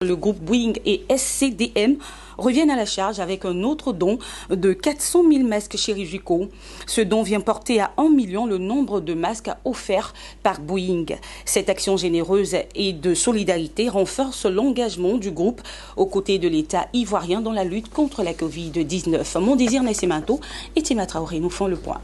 Le groupe Bouygues et SCDM reviennent à la charge avec un autre don de 400 000 masques chirurgicaux. Ce don vient porter à 1 million le nombre de masques offerts par Bouygues. Cette action généreuse et de solidarité renforce l'engagement du groupe aux côtés de l'État ivoirien dans la lutte contre la Covid-19. Mon désir Nascimento et Tima Traoré nous font le point.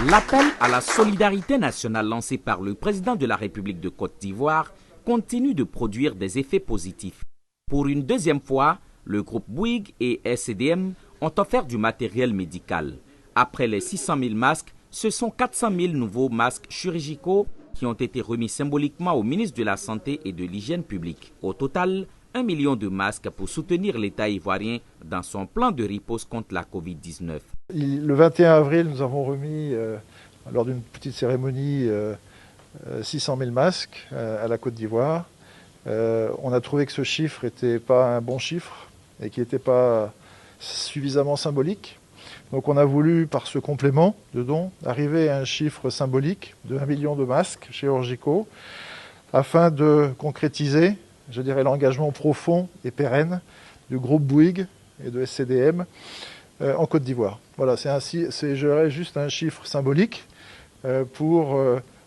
L'appel à la solidarité nationale lancé par le président de la République de Côte d'Ivoire continue de produire des effets positifs. Pour une deuxième fois, le groupe Bouygues et SCDM ont offert du matériel médical. Après les 600 000 masques, ce sont 400 000 nouveaux masques chirurgicaux qui ont été remis symboliquement au ministre de la Santé et de l'Hygiène publique. Au total, 1 million de masques pour soutenir l'État ivoirien dans son plan de riposte contre la Covid-19. Le 21 avril, nous avons remis, lors d'une petite cérémonie, 600 000 masques à la Côte d'Ivoire. On a trouvé que ce chiffre n'était pas un bon chiffre et qui n'était pas suffisamment symbolique. Donc on a voulu, par ce complément de dons, arriver à un chiffre symbolique de 1 million de masques chirurgicaux afin de concrétiser, je dirais, l'engagement profond et pérenne du groupe Bouygues et de SCDM en Côte d'Ivoire. Voilà, c'est juste un chiffre symbolique pour,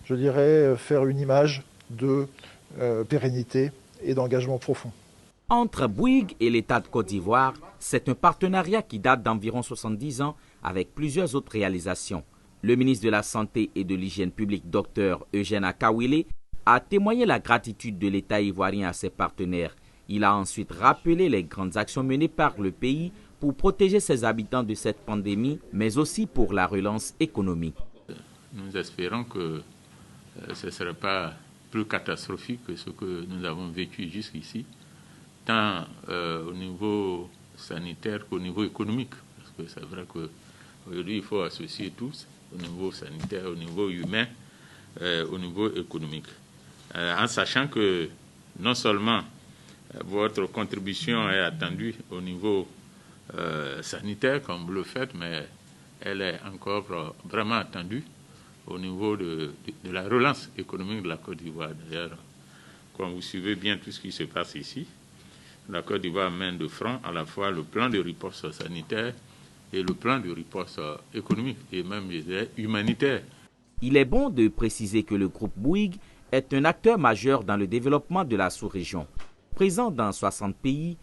je dirais, faire une image de pérennité et d'engagement profond. Entre Bouygues et l'État de Côte d'Ivoire, c'est un partenariat qui date d'environ 70 ans avec plusieurs autres réalisations. Le ministre de la Santé et de l'Hygiène publique, Dr Eugène Akawile, a témoigné la gratitude de l'État ivoirien à ses partenaires. Il a ensuite rappelé les grandes actions menées par le pays pour protéger ses habitants de cette pandémie, mais aussi pour la relance économique. Nous espérons que ce ne sera pas plus catastrophique que ce que nous avons vécu jusqu'ici, tant au niveau sanitaire qu'au niveau économique. Parce que c'est vrai qu'aujourd'hui, il faut associer tous, au niveau sanitaire, au niveau humain, au niveau économique. En sachant que non seulement votre contribution est attendue au niveau sanitaire, comme vous le faites, mais elle est encore vraiment attendue au niveau de la relance économique de la Côte d'Ivoire. D'ailleurs, quand vous suivez bien tout ce qui se passe ici, la Côte d'Ivoire mène de front à la fois le plan de riposte sanitaire et le plan de riposte économique et même humanitaire. Il est bon de préciser que le groupe Bouygues est un acteur majeur dans le développement de la sous-région. Présent dans 60 pays,